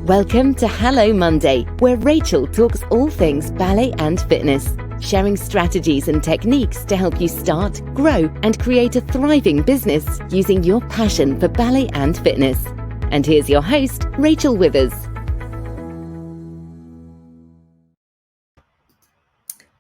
Welcome to Hello Monday, where Rachel talks all things ballet and fitness, sharing strategies and techniques to help you start, grow, and create a thriving business using your passion for ballet and fitness. And here's your host, Rachel Withers.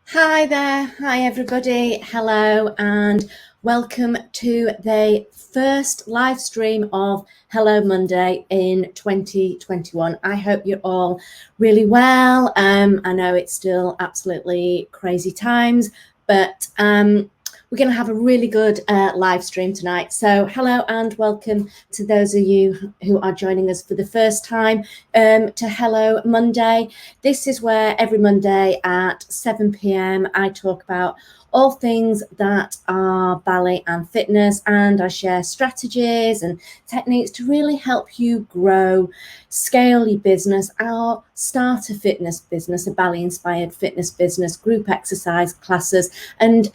Hi there, hi everybody, hello and welcome to the first live stream of Hello Monday in 2021. I hope you're all really well. I know it's still absolutely crazy times, but we're going to have a really good live stream tonight. So hello and welcome to those of you who are joining us for the first time to Hello Monday. This is where every Monday at 7 p.m. I talk about all things that are ballet and fitness, and I share strategies and techniques to really help you grow, scale your business, or start a fitness business, a ballet-inspired fitness business, group exercise classes, and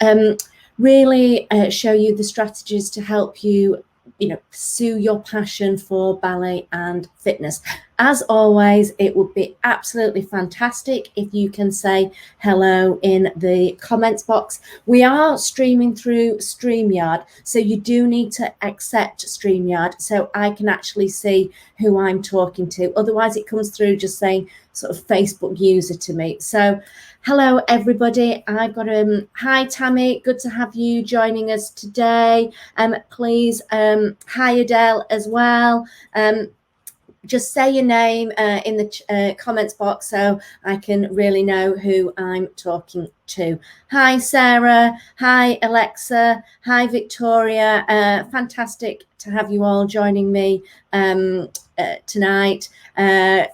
really show you the strategies to help you, pursue your passion for ballet and fitness. As always, it would be absolutely fantastic if you can say hello in the comments box. We are streaming through StreamYard, so you do need to accept StreamYard so I can actually see who I'm talking to. Otherwise, it comes through just saying sort of Facebook user to me. So hello, everybody. I've got hi, Tammy. Good to have you joining us today. Please, hi, Adele, as well. Just say your name in the comments box so I can really know who I'm talking to. Hi, Sarah. Hi, Alexa. Hi, Victoria. Fantastic to have you all joining me tonight. Hi,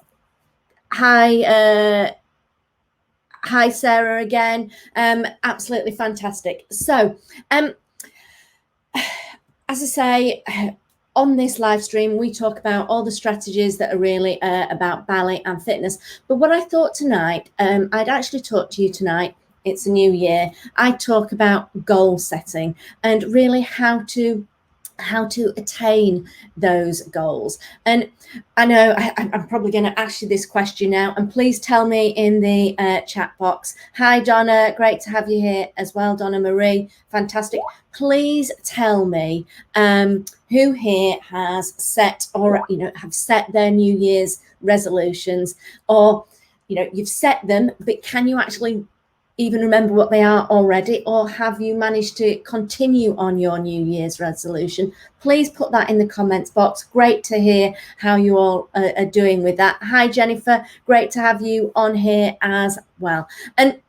Sarah again. Absolutely fantastic. So, as I say, on this live stream, we talk about all the strategies that are really about ballet and fitness. But what I thought tonight, I'd actually talk to you tonight. It's a new year. I talk about goal setting and really how to attain those goals. And I know I'm probably going to ask you this question now, and please tell me in the chat box. Hi, Donna. Great to have you here as well, Donna Marie. Fantastic. Please tell me who here has set or have set their New Year's resolutions, or you've set them, but can you actually even remember what they are already, or have you managed to continue on your New Year's resolution? Please put that in the comments box. Great to hear how you all are doing with that. Hi, Jennifer. Great to have you on here as well. And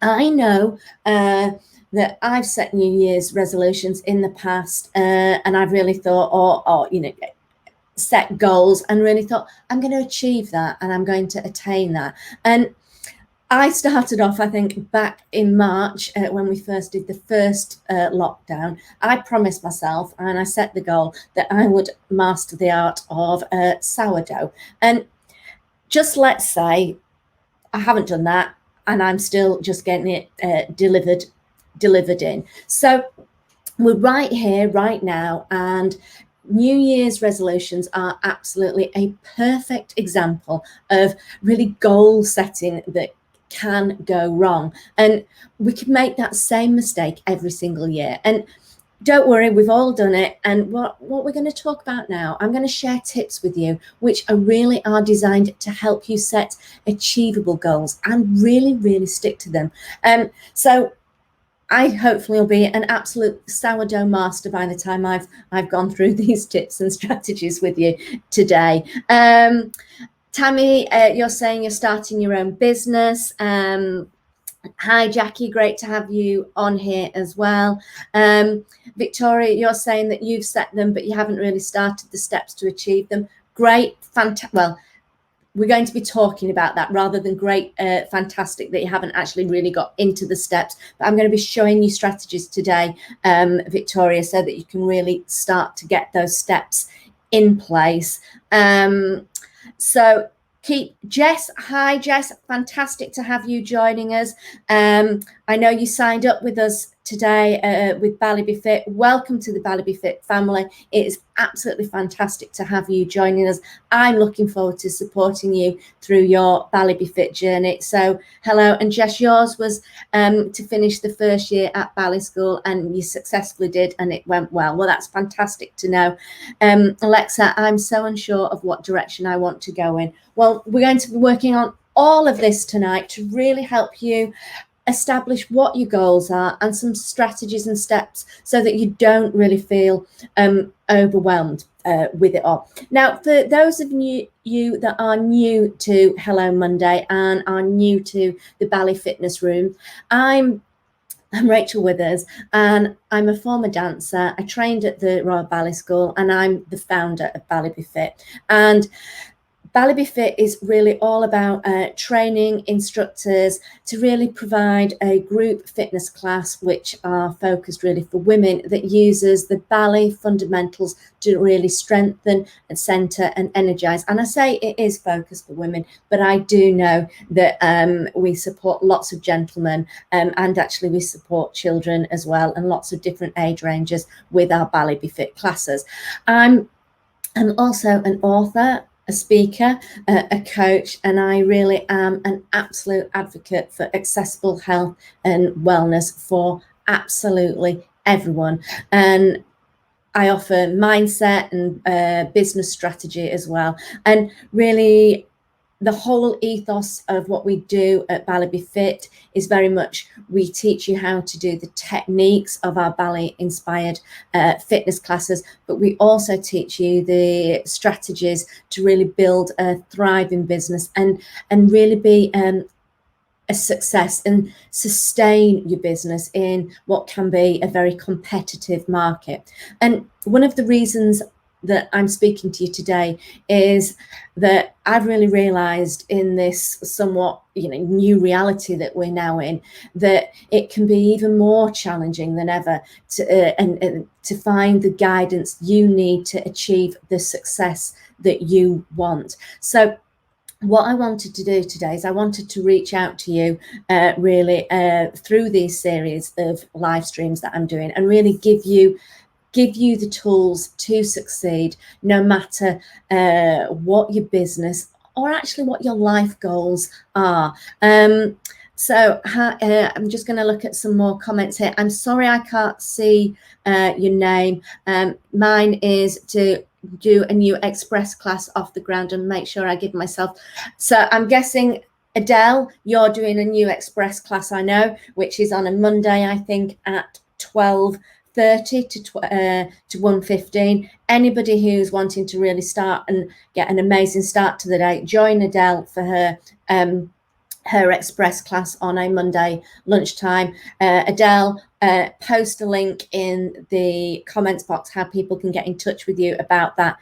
I know that I've set New Year's resolutions in the past, and I've really thought, set goals and really thought, I'm going to achieve that and I'm going to attain that. And I started off, I think, back in March when we first did the first lockdown. I promised myself and I set the goal that I would master the art of sourdough. And just let's say I haven't done that and I'm still just getting it delivered in. So we're right here, right now, and New Year's resolutions are absolutely a perfect example of really goal setting that can go wrong, and we can make that same mistake every single year. And don't worry, we've all done it. And what we're going to talk about now, I'm going to share tips with you which really are designed to help you set achievable goals and really stick to them. So I hopefully will be an absolute sourdough master by the time I've gone through these tips and strategies with you today. Tammy, you're saying you're starting your own business. Hi, Jackie. Great to have you on here as well. Victoria, you're saying that you've set them, but you haven't really started the steps to achieve them. Great. Fantastic. Well, we're going to be talking about that rather than great, fantastic that you haven't actually really got into the steps. But I'm going to be showing you strategies today, Victoria, so that you can really start to get those steps in place. So keep Jess. Hi, Jess. Fantastic to have you joining us. I know you signed up with us today with Ballyby Fit. Welcome to the Ballyby Fit family. It is absolutely fantastic to have you joining us. I'm looking forward to supporting you through your Ballyby Fit journey. So hello, and Jess, yours was to finish the first year at Bally School, and you successfully did, and it went well. Well, that's fantastic to know. Alexa, I'm so unsure of what direction I want to go in. Well, we're going to be working on all of this tonight to really help you establish what your goals are and some strategies and steps so that you don't really feel overwhelmed with it all. Now, for those of you that are new to Hello Monday and are new to the Bally Fitness Room, I'm Rachel Withers, and I'm a former dancer. I trained at the Royal Ballet School, and I'm the founder of Ballyby Fit. And Ballyby Fit is really all about training instructors to really provide a group fitness class which are focused really for women, that uses the ballet fundamentals to really strengthen and centre and energise. And I say it is focused for women, but I do know that we support lots of gentlemen, and actually we support children as well, and lots of different age ranges with our Ballyby Fit classes. I'm also an author, a speaker, a coach, and I really am an absolute advocate for accessible health and wellness for absolutely everyone. And I offer mindset and business strategy as well. And really, the whole ethos of what we do at Ballyby Fit is very much, we teach you how to do the techniques of our ballet inspired fitness classes, but we also teach you the strategies to really build a thriving business and really be a success and sustain your business in what can be a very competitive market. And one of the reasons that I'm speaking to you today is that I've really realized in this somewhat, new reality that we're now in, that it can be even more challenging than ever and to find the guidance you need to achieve the success that you want. So what I wanted to do today is I wanted to reach out to you really through these series of live streams that I'm doing, and really give you the tools to succeed, no matter what your business or actually what your life goals are. So I'm just going to look at some more comments here. I'm sorry I can't see your name. Mine is to do a new express class off the ground and make sure I give myself. So I'm guessing, Adele, you're doing a new express class, I know, which is on a Monday, I think, at 12:30 to 1:15. Anybody who's wanting to really start and get an amazing start to the day, join Adele for her express class on a Monday lunchtime. Adele, post a link in the comments box how people can get in touch with you about that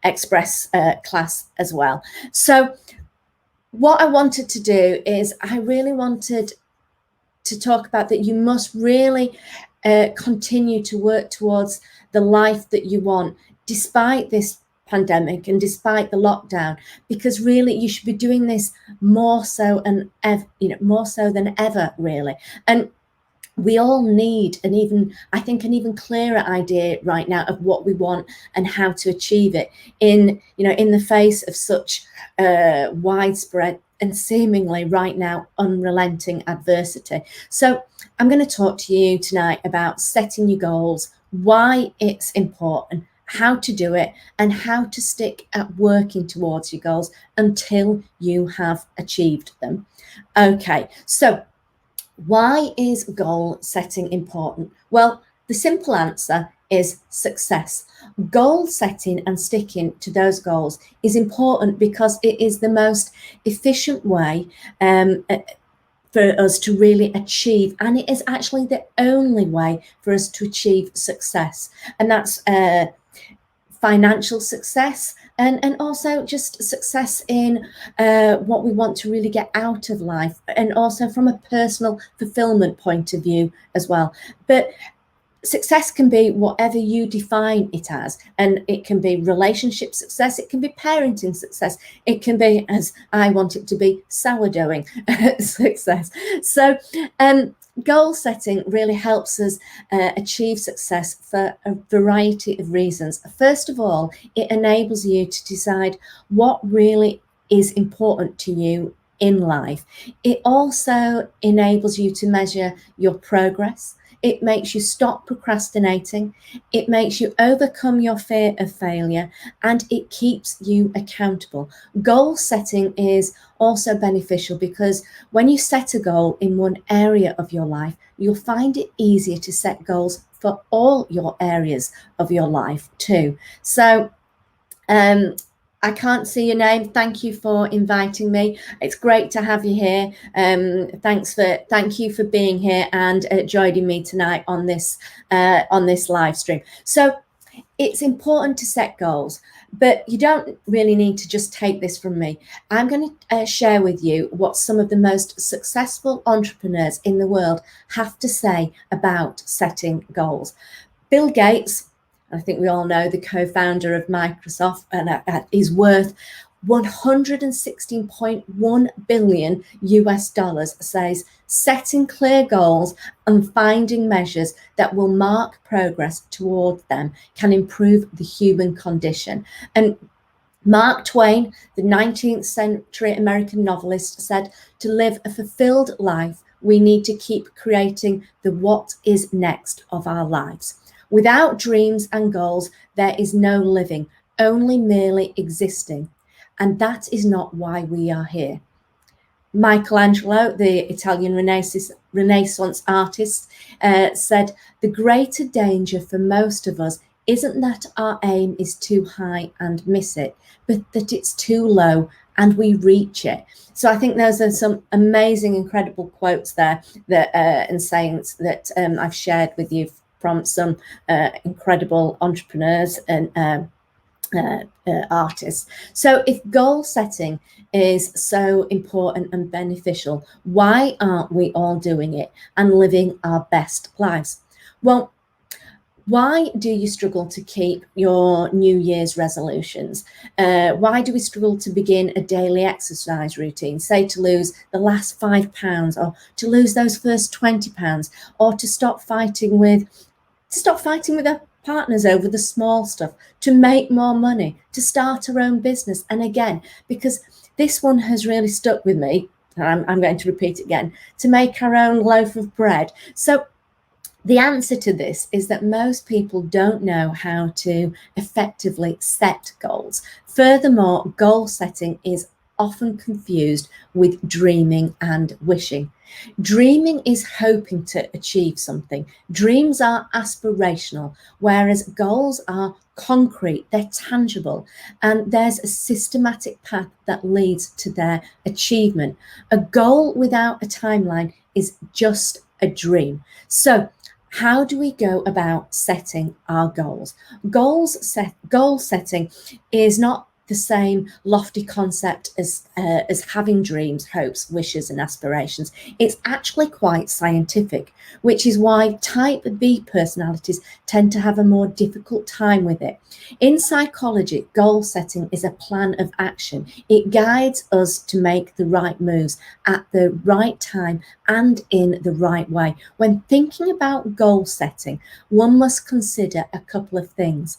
express class as well. So what I wanted to do is I really wanted to talk about that you must really continue to work towards the life that you want, despite this pandemic and despite the lockdown, because really you should be doing this more so than ever, really. And we all need an even clearer idea right now of what we want and how to achieve it in the face of such widespread and seemingly right now unrelenting adversity. So I'm going to talk to you tonight about setting your goals, why it's important, how to do it, and how to stick at working towards your goals until you have achieved them. Okay, so why is goal setting important? Well, the simple answer is success. Goal setting and sticking to those goals is important because it is the most efficient way for us to really achieve, and it is actually the only way for us to achieve success. And that's financial success, and also just success in what we want to really get out of life, and also from a personal fulfillment point of view as well. But success can be whatever you define it as, and it can be relationship success, it can be parenting success, it can be, as I want it to be, sourdoughing success. So goal setting really helps us achieve success for a variety of reasons. First of all, it enables you to decide what really is important to you in life. It also enables you to measure your progress. It makes you stop procrastinating. It makes you overcome your fear of failure, and it keeps you accountable. Goal setting is also beneficial because when you set a goal in one area of your life, you'll find it easier to set goals for all your areas of your life too. So, I can't see your name. Thank you for inviting me. It's great to have you here. Thank you for being here and joining me tonight on this live stream. So it's important to set goals, but you don't really need to just take this from me. I'm going to share with you what some of the most successful entrepreneurs in the world have to say about setting goals. Bill Gates, I think we all know, the co-founder of Microsoft, and is worth 116.1 billion US dollars, says setting clear goals and finding measures that will mark progress toward them can improve the human condition. And Mark Twain, the 19th century American novelist, said, "To live a fulfilled life, we need to keep creating the what is next of our lives. Without dreams and goals, there is no living, only merely existing. And that is not why we are here." Michelangelo, the Italian Renaissance artist, said, "The greater danger for most of us isn't that our aim is too high and miss it, but that it's too low and we reach it." So I think those are some amazing, incredible quotes there and sayings that I've shared with you from some incredible entrepreneurs and artists. So if goal setting is so important and beneficial, why aren't we all doing it and living our best lives? Well, why do you struggle to keep your New Year's resolutions? Why do we struggle to begin a daily exercise routine, say to lose the last £5 or to lose those first £20 or to stop fighting with our partners over the small stuff, to make more money, to start our own business? And again, because this one has really stuck with me, and I'm going to repeat it again, to make our own loaf of bread. So the answer to this is that most people don't know how to effectively set goals. Furthermore, goal setting is often confused with dreaming and wishing. Dreaming is hoping to achieve something. Dreams are aspirational, whereas goals are concrete, they're tangible, and there's a systematic path that leads to their achievement. A goal without a timeline is just a dream. So, how do we go about setting our goals? Goal setting is not the same lofty concept as having dreams, hopes, wishes, and aspirations. It's actually quite scientific, which is why type B personalities tend to have a more difficult time with it. In psychology, goal setting is a plan of action. It guides us to make the right moves at the right time and in the right way. When thinking about goal setting, one must consider a couple of things.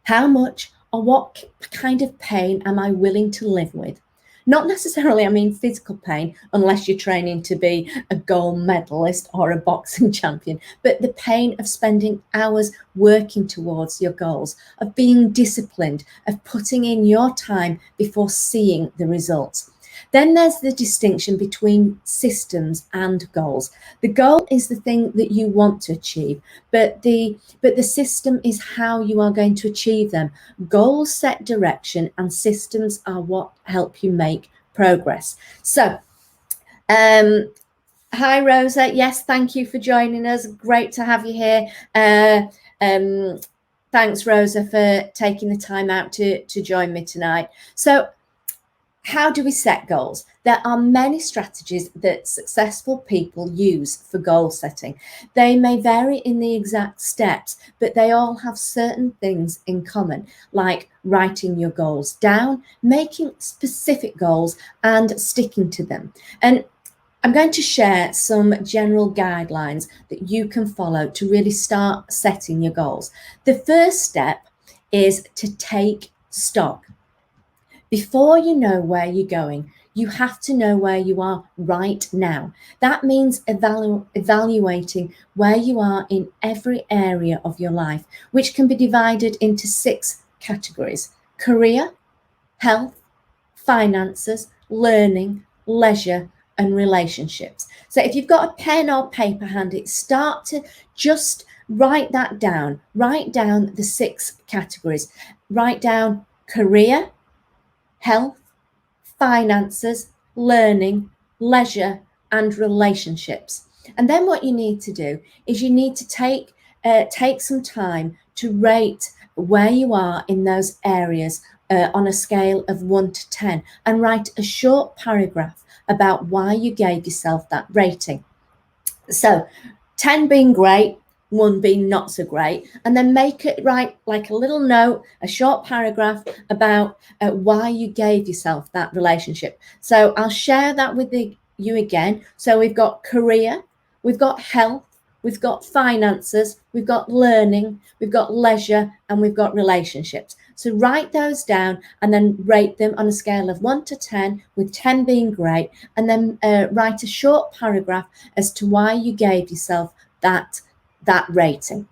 How much or what kind of pain am I willing to live with? Not necessarily, I mean, physical pain, unless you're training to be a gold medalist or a boxing champion, but the pain of spending hours working towards your goals, of being disciplined, of putting in your time before seeing the results. Then there's the distinction between systems and goals. The goal is the thing that you want to achieve, but the system is how you are going to achieve them. Goals set direction and systems are what help you make progress. So, hi Rosa, yes, thank you for joining us. Great to have you here. Thanks Rosa for taking the time out to join me tonight. So, how do we set goals? There are many strategies that successful people use for goal setting. They may vary in the exact steps, but they all have certain things in common, like writing your goals down, making specific goals, and sticking to them. And I'm going to share some general guidelines that you can follow to really start setting your goals. The first step is to take stock. Before you know where you're going, you have to know where you are right now. That means evaluating where you are in every area of your life, which can be divided into 6 categories: career, health, finances, learning, leisure, and relationships. So if you've got a pen or paper handy, start to just write that down. Write down the 6 categories. Write down career, health, finances, learning, leisure, and relationships. And then what you need to do is you need to take some time to rate where you are in those areas on a scale of 1 to 10, and write a short paragraph about why you gave yourself that rating. So 10 being great, 1 being not so great, and then make it write like a little note, a short paragraph about why you gave yourself that relationship. So I'll share that with you again. So we've got career, we've got health, we've got finances, we've got learning, we've got leisure, and we've got relationships. So write those down and then rate them on a scale of 1 to 10, with 10 being great, and then write a short paragraph as to why you gave yourself that rating.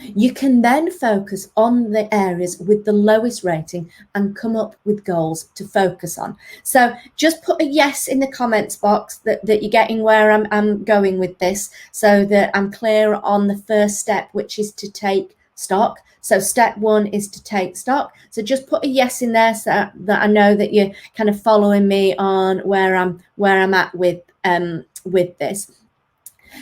You can then focus on the areas with the lowest rating and come up with goals to focus on. So just put a yes in the comments box that you're getting where I'm going with this, so that I'm clear on the first step, which is to take stock. So step 1 is to take stock. So just put a yes in there so that I know that you're kind of following me on where I'm at with this.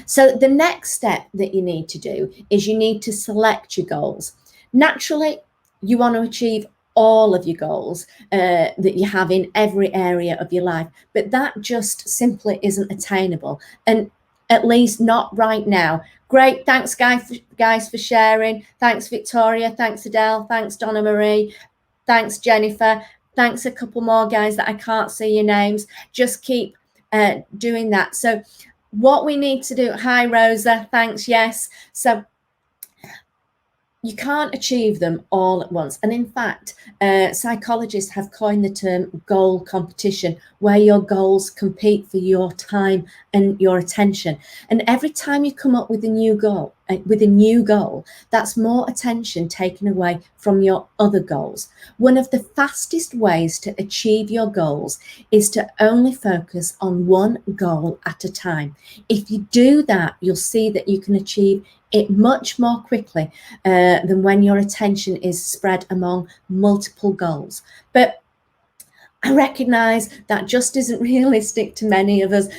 So the next step that you need to do is you need to select your goals. Naturally, you want to achieve all of your goals that you have in every area of your life, but that just simply isn't attainable, and at least not right now. Great, thanks guys for sharing. Thanks Victoria, thanks Adele, thanks Donna Marie, thanks Jennifer, thanks a couple more guys that I can't see your names. Just keep doing that. So what we need to do, hi Rosa, thanks, yes. So you can't achieve them all at once. And in fact, psychologists have coined the term goal competition, where your goals compete for your time and your attention. And every time you come up with a new goal, that's more attention taken away from your other goals. One of the fastest ways to achieve your goals is to only focus on one goal at a time. If you do that, you'll see that you can achieve it much more quickly than when your attention is spread among multiple goals. But I recognize that just isn't realistic to many of us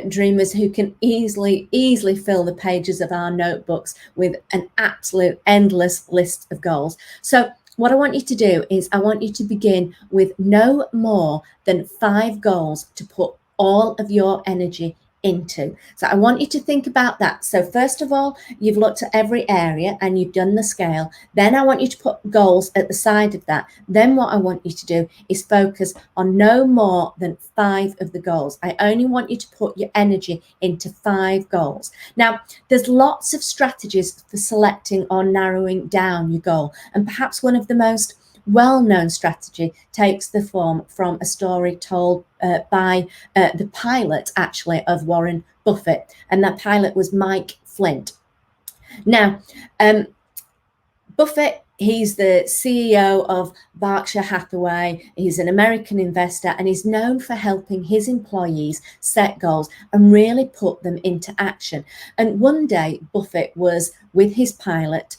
dreamers, who can easily fill the pages of our notebooks with an absolute endless list of goals. So what I want you to do is I want you to begin with no more than 5 goals to put all of your energy into. So I want you to think about that. So first of all, you've looked at every area and you've done the scale. Then I want you to put goals at the side of that. Then what I want you to do is focus on no more than 5 of the goals. I only want you to put your energy into 5 goals. Now, there's lots of strategies for selecting or narrowing down your goal, and perhaps one of the most well-known strategy takes the form from a story told by the pilot, actually, of Warren Buffett, and that pilot was Mike Flint. Now, Buffett, he's the CEO of Berkshire Hathaway. He's an American investor, and he's known for helping his employees set goals and really put them into action. And one day, Buffett was with his pilot,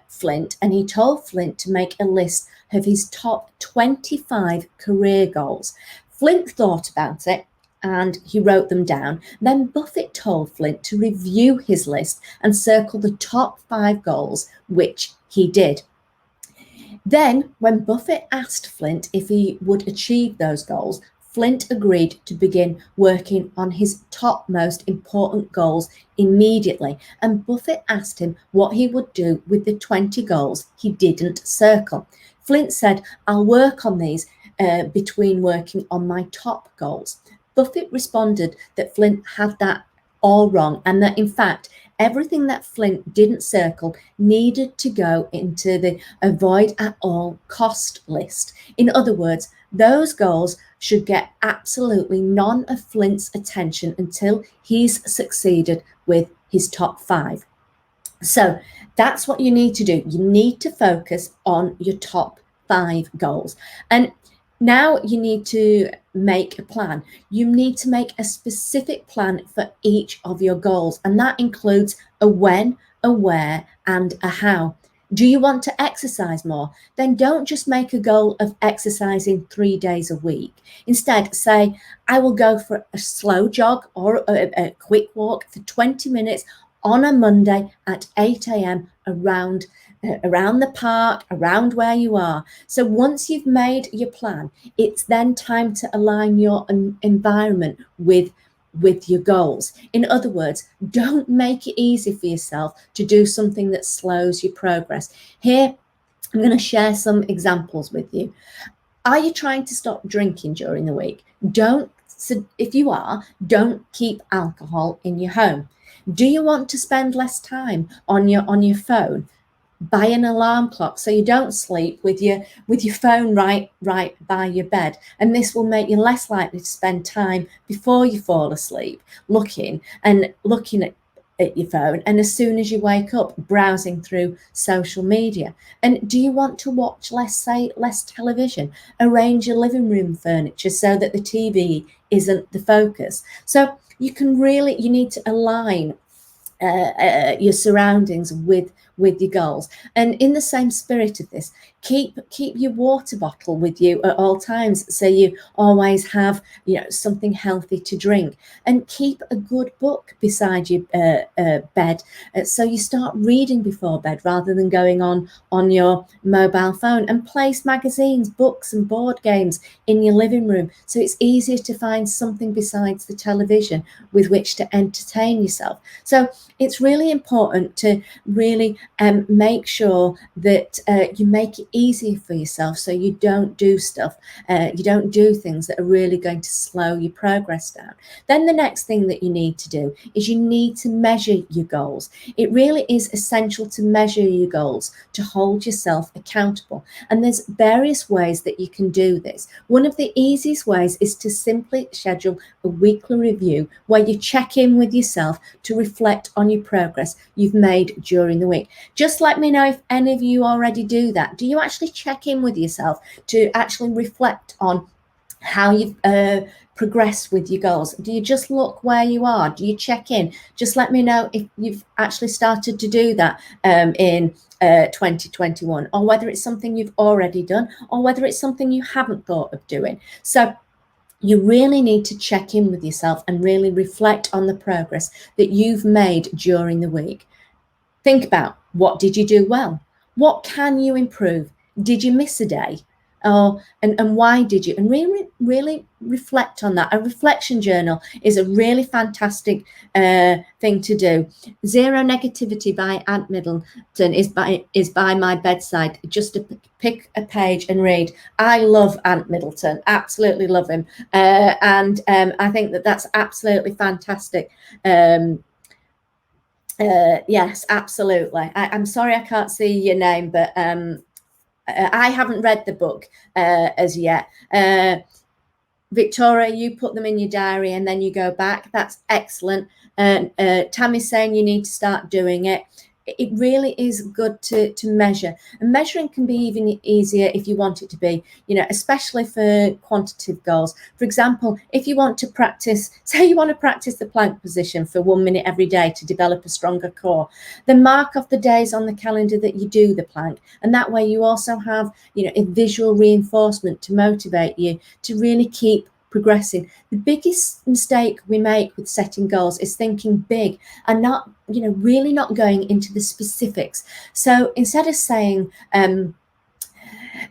Flint, and he told Flint to make a list of his top 25 career goals. Flint thought about it and he wrote them down. Then Buffett told Flint to review his list and circle the top 5 goals, which he did. Then, when Buffett asked Flint if he would achieve those goals, Flint agreed to begin working on his top most important goals immediately. And Buffett asked him what he would do with the 20 goals he didn't circle. Flint said, "I'll work on these between working on my top goals." Buffett responded that Flint had that all wrong, and that in fact everything that Flint didn't circle needed to go into the avoid at all cost list. In other words, those goals should get absolutely none of Flint's attention until he's succeeded with his top 5. So that's what you need to do. You need to focus on your top 5 goals. And now you need to make a plan. You need to make a specific plan for each of your goals. And that includes a when, a where, and a how. Do you want to exercise more? Then don't just make a goal of exercising 3 days a week. Instead, say, I will go for a slow jog or a quick walk for 20 minutes on a Monday at 8 a.m. around the park, around where you are. So once you've made your plan, it's then time to align your environment with your goals. In other words, don't make it easy for yourself to do something that slows your progress. Here, I'm going to share some examples with you. Are you trying to stop drinking during the week? If you are, don't keep alcohol in your home. Do you want to spend less time on your phone? Buy an alarm clock so you don't sleep with your phone right by your bed, and this will make you less likely to spend time before you fall asleep looking at your phone, and as soon as you wake up browsing through social media. And do you want to watch less television? Arrange your living room furniture so that the TV isn't the focus. So you need to align your surroundings with your goals. And in the same spirit of this, keep your water bottle with you at all times, so you always have something healthy to drink. And keep a good book beside your bed, so you start reading before bed rather than going on your mobile phone. And place magazines, books and board games in your living room, so it's easier to find something besides the television with which to entertain yourself. So it's really important to really make sure that you make it easier for yourself, so you don't do things that are really going to slow your progress down. Then the next thing that you need to do is you need to measure your goals. It really is essential to measure your goals to hold yourself accountable. And there's various ways that you can do this. One of the easiest ways is to simply schedule a weekly review where you check in with yourself to reflect on your progress you've made during the week. Just let me know if any of you already do that. Do you actually check in with yourself to actually reflect on how you've progressed with your goals? Do you just look where you are? Do you check in? Just let me know if you've actually started to do that in 2021, or whether it's something you've already done, or whether it's something you haven't thought of doing. So you really need to check in with yourself and really reflect on the progress that you've made during the week. Think about, what did you do well? What can you improve? Did you miss a day? And why did you? And really reflect on that. A reflection journal is a really fantastic thing to do. Zero Negativity by Ant Middleton is by my bedside, just to pick a page and read. I love Ant Middleton, absolutely love him. And I think that's absolutely fantastic. Yes, absolutely. I'm sorry I can't see your name, but I haven't read the book as yet. Victoria, you put them in your diary and then you go back. That's excellent. Tammy's saying you need to start doing it. It really is good to measure, and measuring can be even easier if you want it to be, especially for quantitative goals. For example, if you want to practice, say you want to practice the plank position for 1 minute every day to develop a stronger core, then mark off the days on the calendar that you do the plank, and that way you also have a visual reinforcement to motivate you to really keep progressing. The biggest mistake we make with setting goals is thinking big and not really not going into the specifics. So instead of saying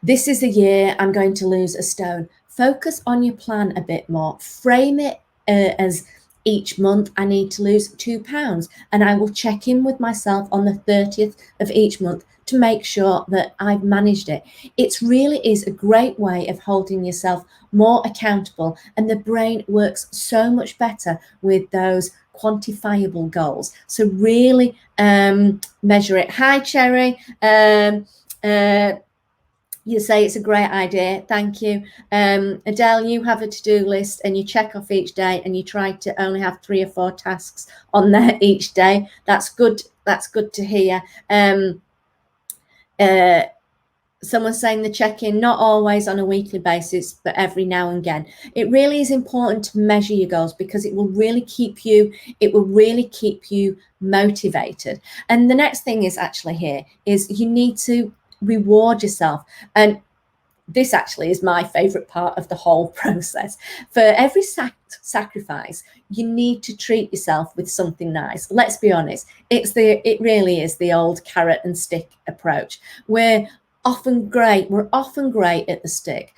this is a year I'm going to lose a stone, focus on your plan a bit more. Frame it as each month I need to lose £2, and I will check in with myself on the 30th of each month to make sure that I've managed it. It really is a great way of holding yourself more accountable, and the brain works so much better with those quantifiable goals. So really measure it. Hi, Cherry. You say it's a great idea. Thank you. Adele, you have a to-do list and you check off each day, and you try to only have 3 or 4 tasks on there each day. That's good. That's good to hear. Someone's saying the check-in, not always on a weekly basis, but every now and again. It really is important to measure your goals, because it will really keep you motivated. And the next thing is actually here is you need to reward yourself. And this actually is my favorite part of the whole process. For every sacrifice, you need to treat yourself with something nice. Let's be honest, it really is the old carrot and stick approach. We're often great at the stick,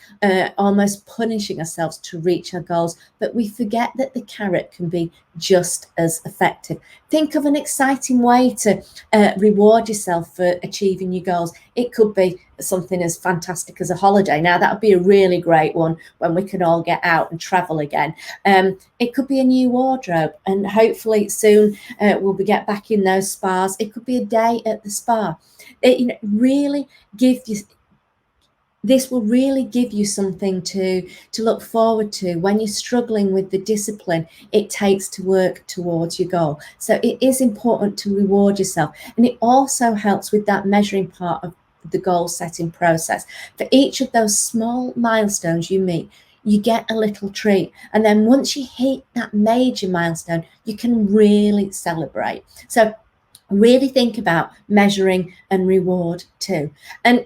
almost punishing ourselves to reach our goals, but we forget that the carrot can be just as effective. Think of an exciting way to reward yourself for achieving your goals. It could be something as fantastic as a holiday. Now, that would be a really great one when we can all get out and travel again. It could be a new wardrobe, and hopefully soon we'll get back in those spas. It could be a day at the spa. This will really give you something to look forward to when you're struggling with the discipline it takes to work towards your goal. So it is important to reward yourself, and it also helps with that measuring part of the goal setting process. For each of those small milestones you meet, you get a little treat, and then once you hit that major milestone, you can really celebrate. So really think about measuring and reward too. And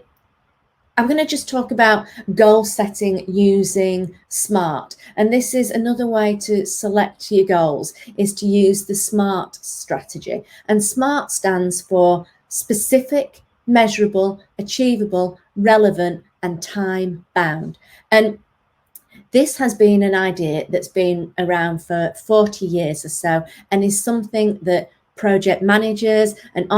I'm going to just talk about goal setting using SMART. And this is another way to select your goals, is to use the SMART strategy. And SMART stands for specific, measurable, achievable, relevant, and time bound. And this has been an idea that's been around for 40 years or so, and is something that project managers and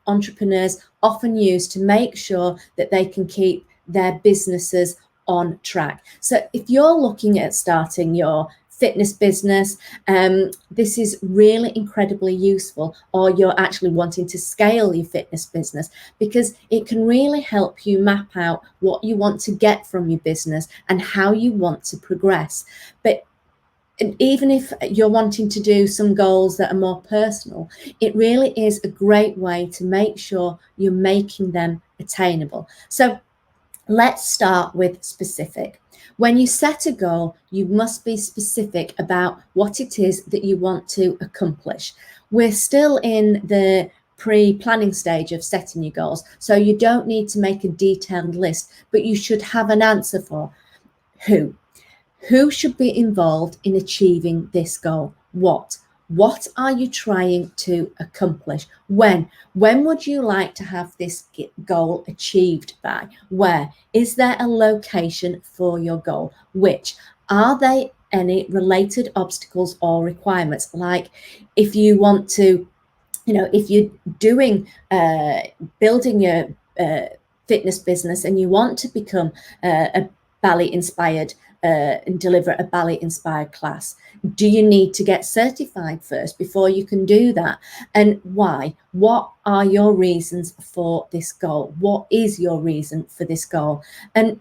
entrepreneurs often use to make sure that they can keep their businesses on track. So if you're looking at starting your fitness business, this is really incredibly useful, or you're actually wanting to scale your fitness business, because it can really help you map out what you want to get from your business and how you want to progress. But even if you're wanting to do some goals that are more personal, it really is a great way to make sure you're making them attainable. So let's start with specific. When you set a goal, you must be specific about what it is that you want to accomplish. We're still in the pre-planning stage of setting your goals, so you don't need to make a detailed list, but you should have an answer for who should be involved in achieving this goal? What are you trying to accomplish? When would you like to have this goal achieved by? Where? Is there a location for your goal? Which? Are there any related obstacles or requirements? Like if you want to, if you're doing, building your fitness business and you want to become a ballet inspired and deliver a ballet inspired class, do you need to get certified first before you can do that? And why? What are your reasons for this goal? What is your reason for this goal? And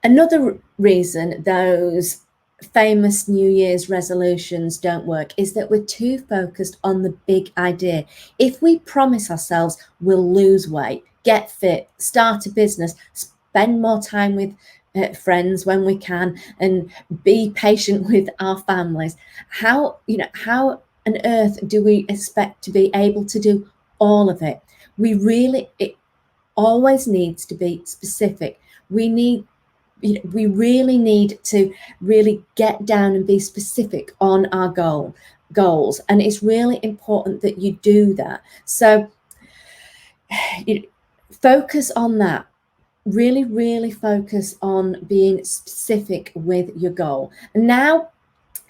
another reason those famous New Year's resolutions don't work is that we're too focused on the big idea. If we promise ourselves we'll lose weight, get fit, start a business, spend more time with friends when we can, and be patient with our families, how on earth do we expect to be able to do all of it? It always needs to be specific. We really need to really get down and be specific on our goals, and it's really important that you do that. So focus on that. Really focus on being specific with your goal. And now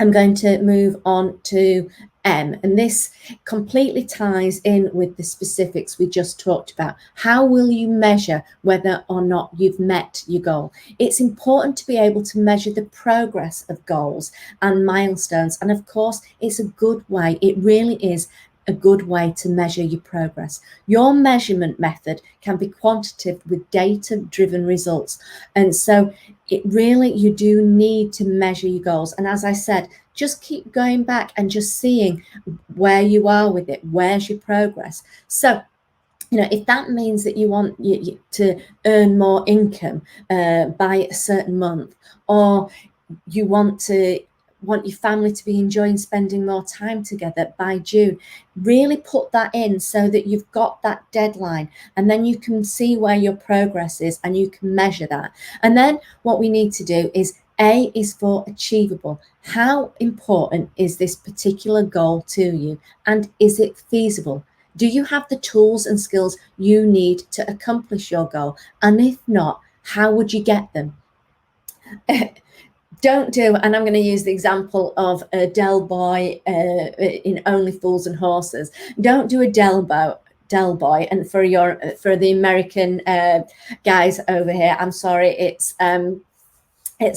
I'm going to move on to M, and this completely ties in with the specifics we just talked about. How will you measure whether or not you've met your goal? It's important to be able to measure the progress of goals and milestones. And of course, it's a good way. It really is a good way to measure your progress. Your measurement method can be quantitative with data-driven results. And so it really, you do need to measure your goals. And as I said, just keep going back and just seeing where you are with it. Where's your progress? So, if that means that you want to earn more income by a certain month, or you want your family to be enjoying spending more time together by June, really put that in so that you've got that deadline, and then you can see where your progress is and you can measure that. And then what we need to do is, A is for achievable. How important is this particular goal to you, and is it feasible? Do you have the tools and skills you need to accomplish your goal? And if not, how would you get them? Don't do, and I'm going to use the example of a Del Boy in Only Fools and Horses. Don't do a Del Boy, and for the American guys over here, I'm sorry, it's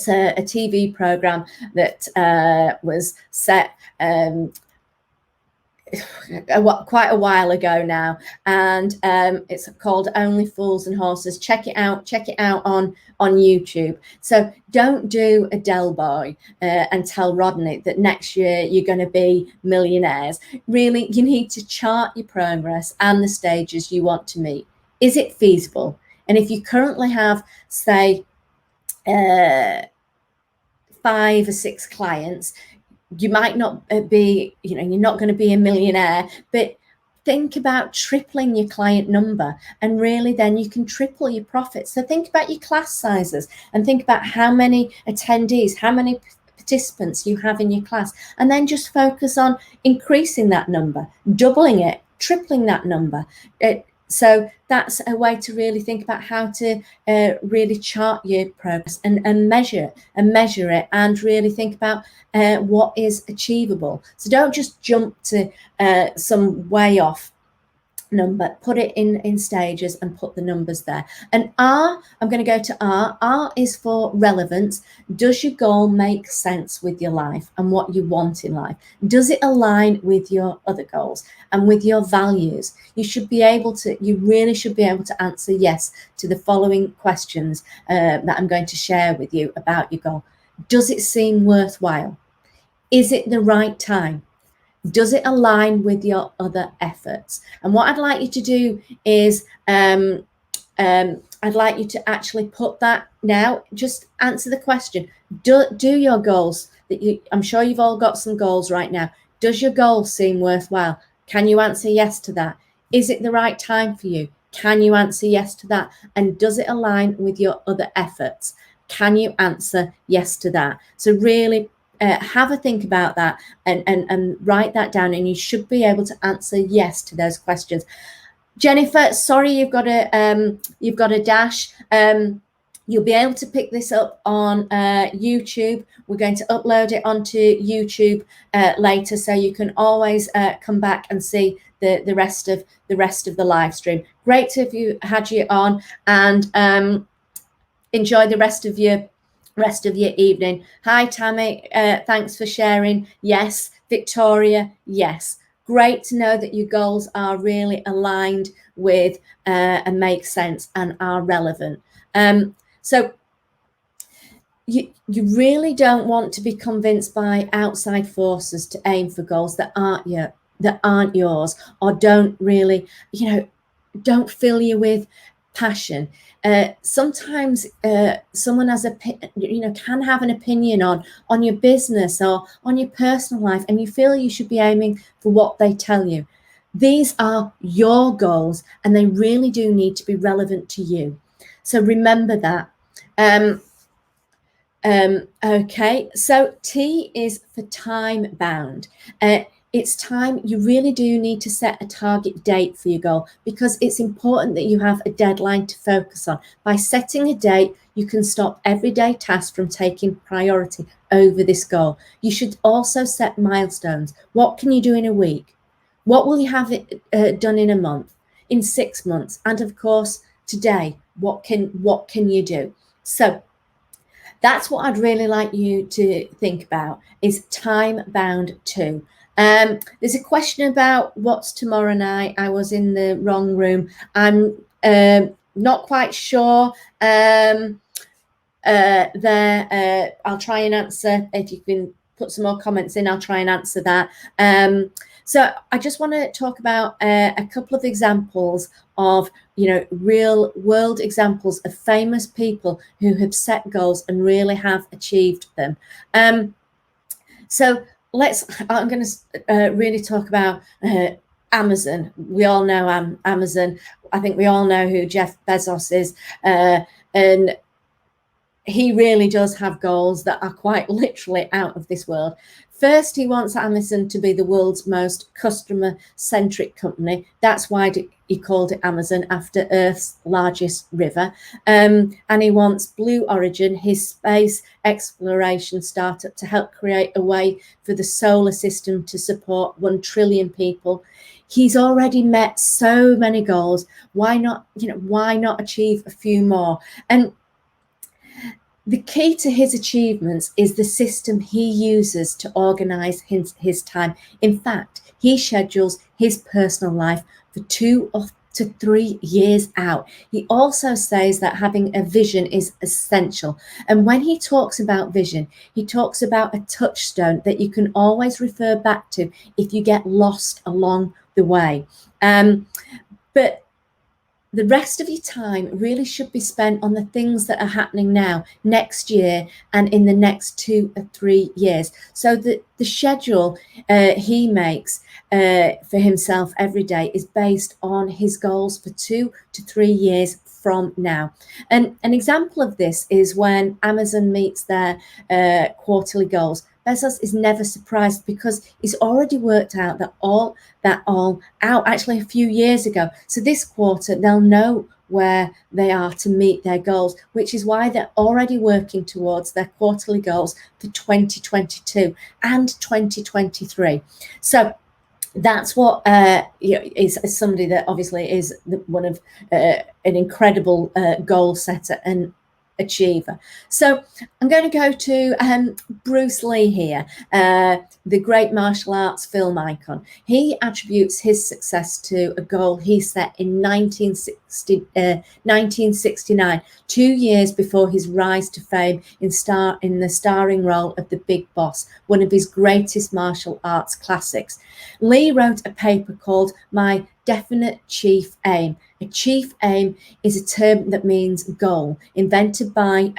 a TV program that was set quite a while ago now, and it's called Only Fools and Horses. Check it out on YouTube. So don't do a Del Boy and tell Rodney that next year you're going to be millionaires. Really, you need to chart your progress and the stages you want to meet. Is it feasible? And if you currently have, say, 5 or 6 clients, you might not be, you're not going to be a millionaire, but think about tripling your client number, and really then you can triple your profits. So think about your class sizes and think about how many attendees, how many participants you have in your class, and then just focus on increasing that number, doubling it, tripling that number. So that's a way to really think about how to really chart your progress and measure it, and really think about what is achievable. So don't just jump to some way off number. Put it in stages and put the numbers there. And R, I'm going to go to R. R is for relevance. Does your goal make sense with your life and what you want in life? Does it align with your other goals and with your values? You really should be able to answer yes to the following questions that I'm going to share with you about your goal. Does it seem worthwhile? Is it the right time? Does it align with your other efforts? And what I'd like you to do is, I'd like you to actually put that now. Just answer the question. Do your goals I'm sure you've all got some goals right now. Does your goal seem worthwhile? Can you answer yes to that? Is it the right time for you? Can you answer yes to that? And does it align with your other efforts? Can you answer yes to that? So really, have a think about that and write that down, and you should be able to answer yes to those questions. Jennifer, sorry, you've got a dash. You'll be able to pick this up on YouTube. We're going to upload it onto YouTube later, so you can always come back and see the rest of the live stream. Great to have you had you on, and enjoy the rest of your evening. Hi Tammy, thanks for sharing. Yes. Victoria, yes. Great to know that your goals are really aligned with and make sense and are relevant. So you really don't want to be convinced by outside forces to aim for goals that aren't yours, or don't really, don't fill you with passion. Sometimes someone has can have an opinion on your business or on your personal life, and you feel you should be aiming for what they tell you. These are your goals, and they really do need to be relevant to you. So remember that. Okay, so T is for time bound. it's time. You really do need to set a target date for your goal, because it's important that you have a deadline to focus on. By setting a date, you can stop everyday tasks from taking priority over this goal. You should also set milestones. What can you do in a week? What will you have done in a month, in 6 months? And of course, today, what can you do? So that's what I'd really like you to think about, is time bound too. There's a question about what's tomorrow night. I was in the wrong room. I'm not quite sure. I'll try and answer. If you can put some more comments in, I'll try and answer that. So I just want to talk about a couple of examples of, real world examples of famous people who have set goals and really have achieved them. So I'm going to really talk about Amazon. We all know Amazon. I think we all know who Jeff Bezos is. And he really does have goals that are quite literally out of this world. First, he wants Amazon to be the world's most customer-centric company. That's why he called it Amazon, after Earth's largest river. And he wants Blue Origin, his space exploration startup, to help create a way for the solar system to support 1 trillion people. He's already met so many goals. Why not achieve a few more? And the key to his achievements is the system he uses to organize his time. In fact, he schedules his personal life for 2 to 3 years out. He also says that having a vision is essential. And when he talks about vision, he talks about a touchstone that you can always refer back to if you get lost along the way. But the rest of your time really should be spent on the things that are happening now, next year, and in the next 2 or 3 years. So the schedule he makes for himself every day is based on his goals for 2 to 3 years from now. And an example of this is when Amazon meets their quarterly goals. Bezos is never surprised, because he's already worked out that all out actually a few years ago. So this quarter, they'll know where they are to meet their goals, which is why they're already working towards their quarterly goals for 2022 and 2023. So that's what is somebody that obviously is one of an incredible goal setter and achiever. So I'm going to go to Bruce Lee here, the great martial arts film icon. He attributes his success to a goal he set in 1969, 2 years before his rise to fame in the starring role of the Big Boss, one of his greatest martial arts classics. Lee wrote a paper called My Definite Chief Aim. A chief aim is a term that means goal, invented by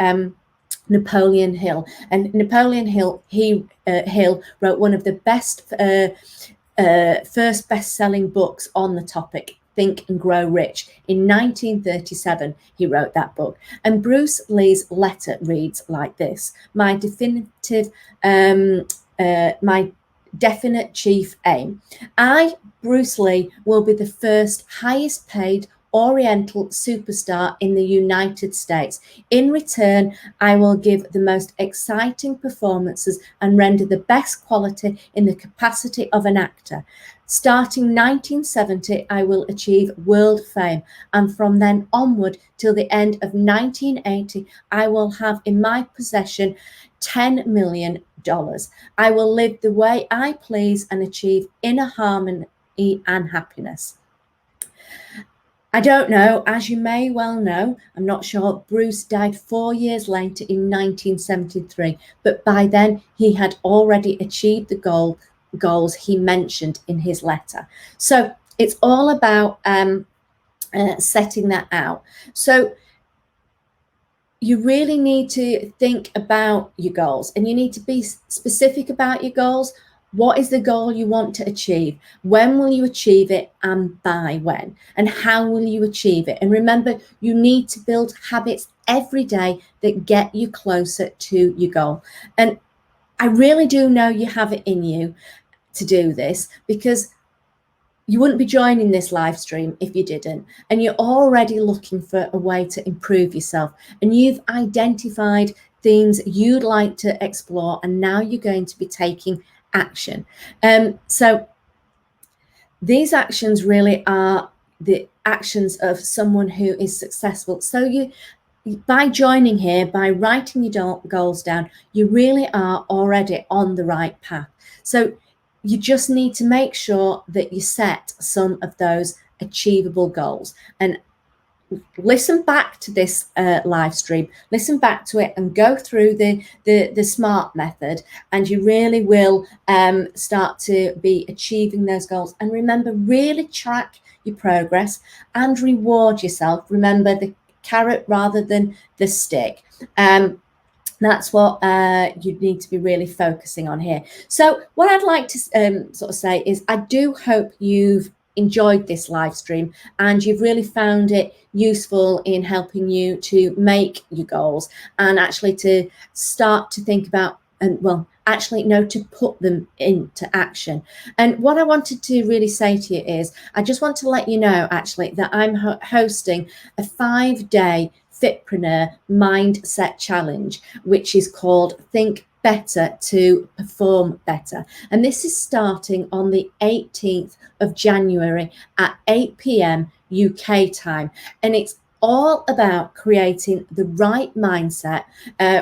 Napoleon Hill. And Napoleon Hill, Hill wrote one of the first best-selling books on the topic, Think and Grow Rich. In 1937, he wrote that book. And Bruce Lee's letter reads like this: My definite chief aim. I, Bruce Lee, will be the first highest paid Oriental superstar in the United States. In return, I will give the most exciting performances and render the best quality in the capacity of an actor. Starting 1970, I will achieve world fame, and from then onward till the end of 1980, I will have in my possession $10 million. I will live the way I please and achieve inner harmony and happiness. I don't know, as you may well know, I'm not sure, Bruce died 4 years later in 1973, but by then he had already achieved the goals he mentioned in his letter. So it's all about setting that out. So you really need to think about your goals, and you need to be specific about your goals. What is the goal you want to achieve? When will you achieve it, and by when? And how will you achieve it? And remember, you need to build habits every day that get you closer to your goal. And I really do know you have it in you to do this, because you wouldn't be joining this live stream if you didn't. And you're already looking for a way to improve yourself. And you've identified themes you'd like to explore. And now you're going to be taking action. So these actions really are the actions of someone who is successful. So by joining here, by writing your goals down, you really are already on the right path. So you just need to make sure that you set some of those achievable goals. And listen back to this live stream, listen back to it and go through the SMART method, and you really will start to be achieving those goals. And remember, really track your progress and reward yourself. Remember the carrot rather than the stick. That's what you need to be really focusing on here. So what I'd like to sort of say is, I do hope you've enjoyed this live stream and you've really found it useful in helping you to make your goals and actually to start to think about, and to put them into action. And what I wanted to really say to you is, I just want to let you know actually that I'm hosting a 5-day Fitpreneur mindset challenge, which is called Think Better to Perform Better. And this is starting on the 18th of January at 8 p.m. UK time. And it's all about creating the right mindset,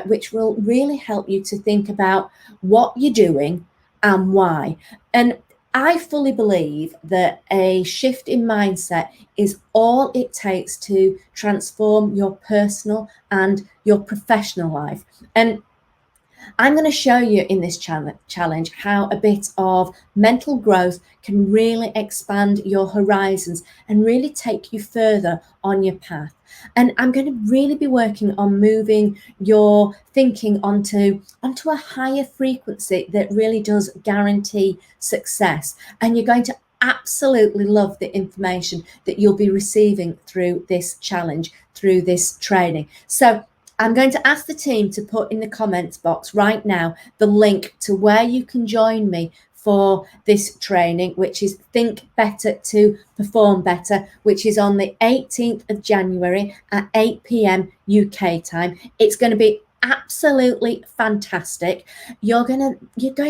which will really help you to think about what you're doing and why. And I fully believe that a shift in mindset is all it takes to transform your personal and your professional life. And I'm going to show you in this challenge how a bit of mental growth can really expand your horizons and really take you further on your path. And I'm going to really be working on moving your thinking onto a higher frequency that really does guarantee success. And you're going to absolutely love the information that you'll be receiving through this challenge, through this training. So I'm going to ask the team to put in the comments box right now the link to where you can join me for this training, which is Think Better to Perform Better, which is on the 18th of January at 8 p.m. UK time. It's going to be absolutely fantastic. You're going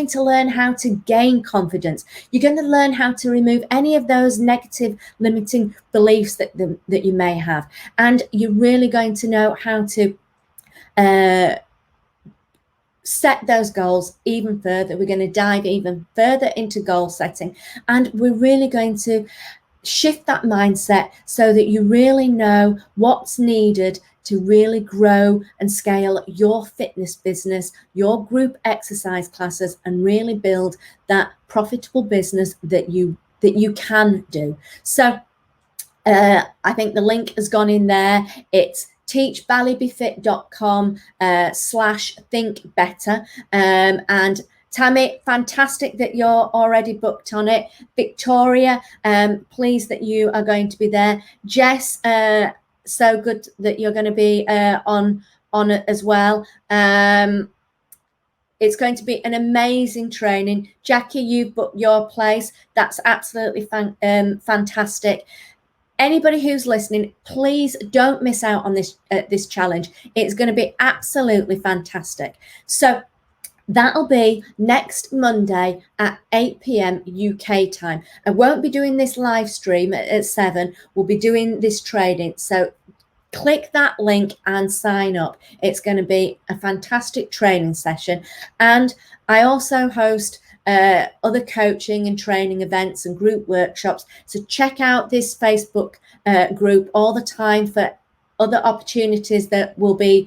to learn how to gain confidence. You're going to learn how to remove any of those negative limiting beliefs that you may have. And you're really going to know how to set those goals even further. We're going to dive even further into goal setting, and we're really going to shift that mindset so that you really know what's needed to really grow and scale your fitness business, your group exercise classes, and really build that profitable business that you can do. So I think the link has gone in there. It's teachballybefit.com/thinkbetter. And Tammy, fantastic that you're already booked on it. Victoria, pleased that you are going to be there. Jess, so good that you're going to be on it as well. It's going to be an amazing training. Jackie, you've booked your place. That's absolutely fantastic. Anybody who's listening, please don't miss out on this challenge. It's going to be absolutely fantastic. So that'll be next Monday at 8 p.m. UK time. I won't be doing this live stream at 7. We'll be doing this training. So click that link and sign up. It's going to be a fantastic training session. And I also host other coaching and training events and group workshops. So check out this Facebook group all the time for other opportunities that will be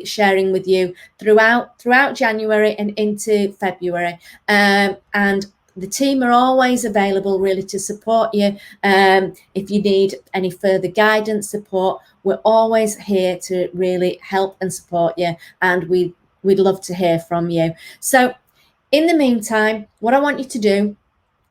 sharing with you throughout January and into February. And the team are always available really to support you. If you need any further guidance, support, we're always here to really help and support you. And we'd love to hear from you. So in the meantime, what I want you to do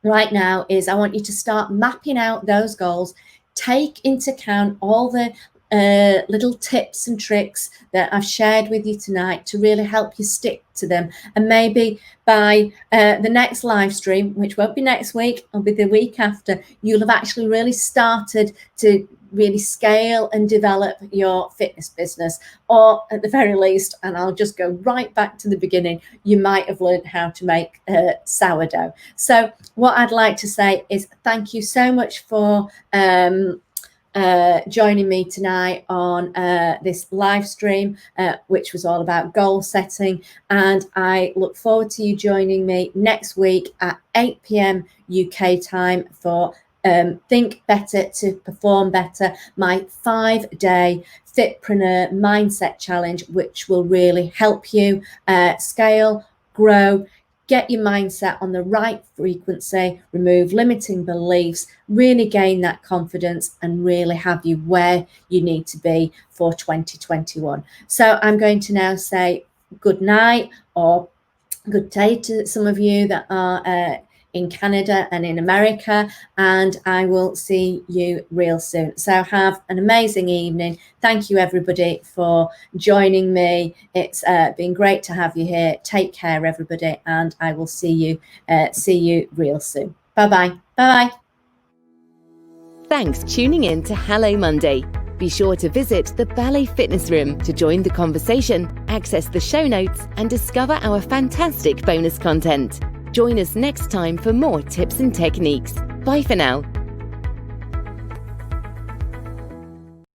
right now is I want you to start mapping out those goals. Take into account all the little tips and tricks that I've shared with you tonight to really help you stick to them. And maybe by the next live stream, which won't be next week, it'll be the week after, you'll have actually really started to really scale and develop your fitness business, or at the very least, and I'll just go right back to the beginning, you might have learned how to make sourdough. So what I'd like to say is thank you so much for joining me tonight on this live stream, which was all about goal setting, and I look forward to you joining me next week at 8 p.m. UK time for Think Better to Perform Better, my 5-day Fitpreneur mindset challenge, which will really help you scale, grow, get your mindset on the right frequency, remove limiting beliefs, really gain that confidence, and really have you where you need to be for 2021. So I'm going to now say good night or good day to some of you that are in Canada and in America, and I will see you real soon. So have an amazing evening. Thank you everybody for joining me. It's been great to have you here. Take care everybody, and I will see you real soon. Bye-bye. Bye-bye. Thanks for tuning in to Hello Monday. Be sure to visit the Ballet Fitness Room to join the conversation, access the show notes, and discover our fantastic bonus content. Join us next time for more tips and techniques. Bye for now.